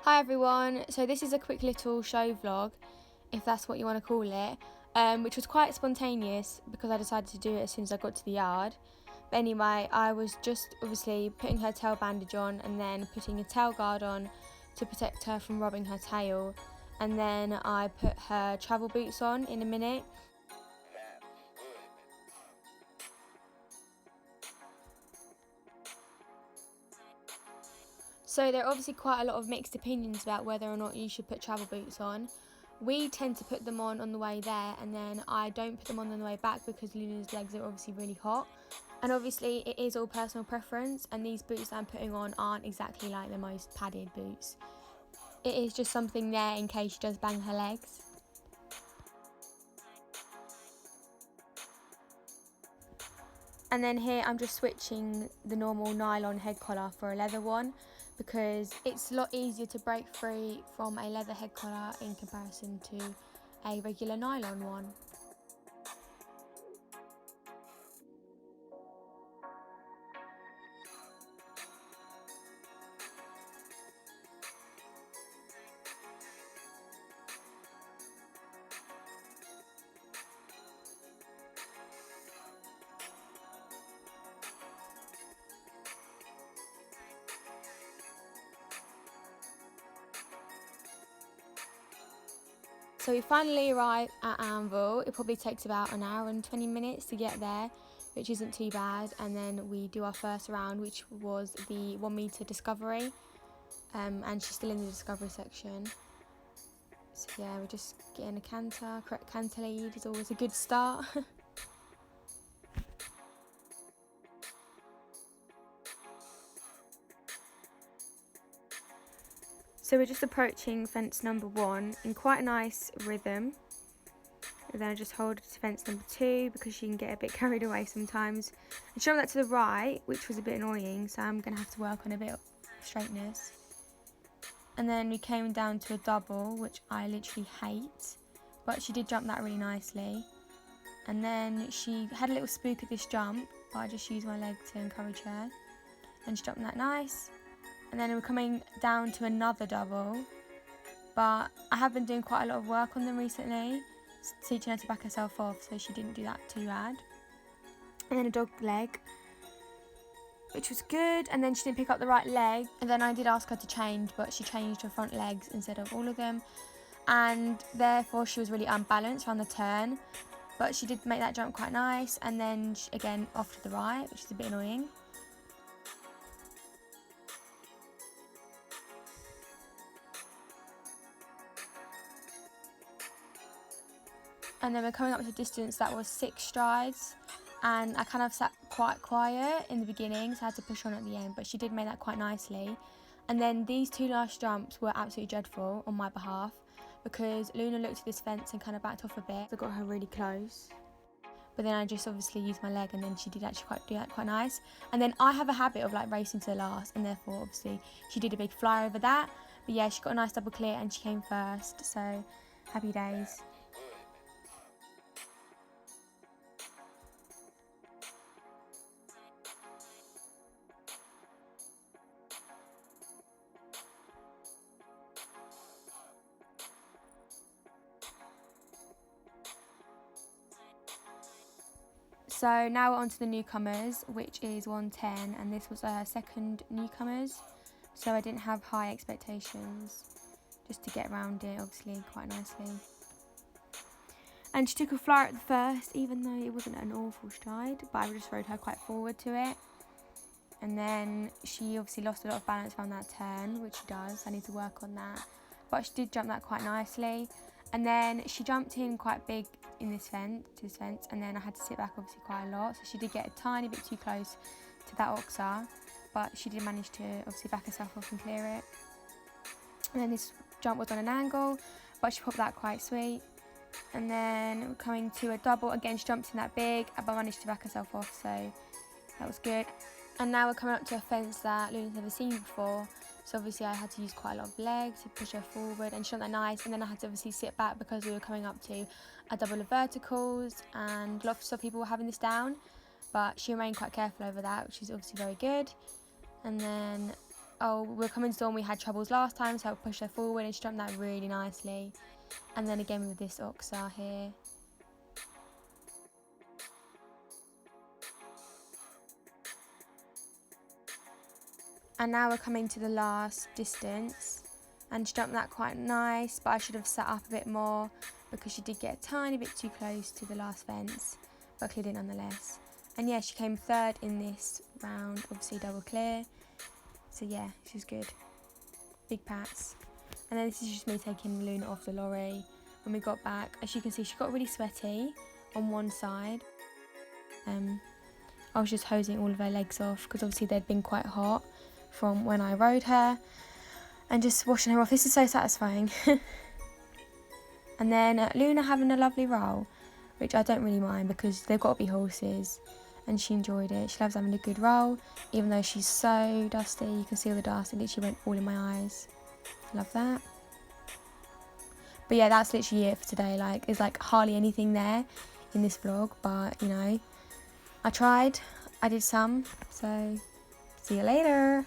Hi everyone, so this is a quick little show vlog, if that's what you want to call it, which was quite spontaneous because I decided to do it as soon as I got to the yard. But anyway, I was just obviously putting her tail bandage on and then putting a tail guard on to protect her from rubbing her tail, and then I put her travel boots on in a minute. So there are obviously quite a lot of mixed opinions about whether or not you should put travel boots on. We tend to put them on the way there, and then I don't put them on the way back because Luna's legs are obviously really hot. And obviously it is all personal preference, and these boots that I'm putting on aren't exactly like the most padded boots. It is just something there in case she does bang her legs. And then here I'm just switching the normal nylon head collar for a leather one because it's a lot easier to break free from a leather head collar in comparison to a regular nylon one. So we finally arrived at Anvil. It probably takes about an hour and 20 minutes to get there, which isn't too bad. And then we do our first round, which was the 1 metre discovery. And she's still in the discovery section. So yeah, we're just getting a canter. Correct canter lead is always a good start. So we're just approaching fence number 1 in quite a nice rhythm. And then I just hold it to fence number 2 because she can get a bit carried away sometimes. And showing that to the right, which was a bit annoying, so I'm going to have to work on a bit of straightness. And then we came down to a double, which I literally hate, but she did jump that really nicely. And then she had a little spook at this jump, but I just used my leg to encourage her. And she jumped that nice. And then we're coming down to another double, but I have been doing quite a lot of work on them recently, teaching her to back herself off, so she didn't do that too bad. And then a dog leg, which was good, and then she didn't pick up the right leg, and then I did ask her to change, but she changed her front legs instead of all of them, and therefore she was really unbalanced around the turn, but she did make that jump quite nice, and then again off to the right, which is a bit annoying. And then we're coming up to a distance that was 6 strides, and I kind of sat quite quiet in the beginning, so I had to push on at the end, but she did make that quite nicely. And then these 2 last jumps were absolutely dreadful on my behalf because Luna looked at this fence and kind of backed off a bit. I got her really close, but then I just obviously used my leg, and then she did actually do that quite nice. And then I have a habit of like racing to the last, and therefore obviously she did a big fly over that. But yeah, she got a nice double clear and she came first, so happy days. So now we're on to the newcomers, which is 110, and this was her second newcomers, so I didn't have high expectations, just to get around it obviously quite nicely. And she took a flyer at the first, even though it wasn't an awful stride, but I just rode her quite forward to it. And then she obviously lost a lot of balance around that turn, which she does. I need to work on that, but she did jump that quite nicely. And then she jumped in quite big in this fence, and then I had to sit back obviously quite a lot, so she did get a tiny bit too close to that oxer, but she did manage to obviously back herself off and clear it. And then this jump was on an angle, but she popped that quite sweet. And then we're coming to a double, again she jumped in that big, but managed to back herself off, so that was good. And now we're coming up to a fence that Luna's never seen before, so obviously I had to use quite a lot of legs to push her forward, and she jumped that nice. And then I had to obviously sit back because we were coming up to a double of verticals, and lots of people were having this down, but she remained quite careful over that, which is obviously very good. And then oh, we're coming to dawn, we had troubles last time, so I pushed her forward and she jumped that really nicely. And then again with this oxa here. And now we're coming to the last distance, and she jumped that quite nice, but I should have sat up a bit more because she did get a tiny bit too close to the last fence, but cleared it nonetheless. And yeah, she came third in this round, obviously double clear. So yeah, she was good. Big pats. And then this is just me taking Luna off the lorry. When we got back, as you can see, she got really sweaty on one side. I was just hosing all of her legs off because obviously they'd been quite hot from when I rode her, and just washing her off. This is so satisfying. And then Luna having a lovely roll, which I don't really mind because they've got to be horses, and she enjoyed it. She loves having a good roll, even though she's so dusty. You can see all the dust, it literally went all in my eyes. Love that. But yeah, that's literally it for today. Like, there's like hardly anything there in this vlog, but you know, I tried, I did some, so see you later.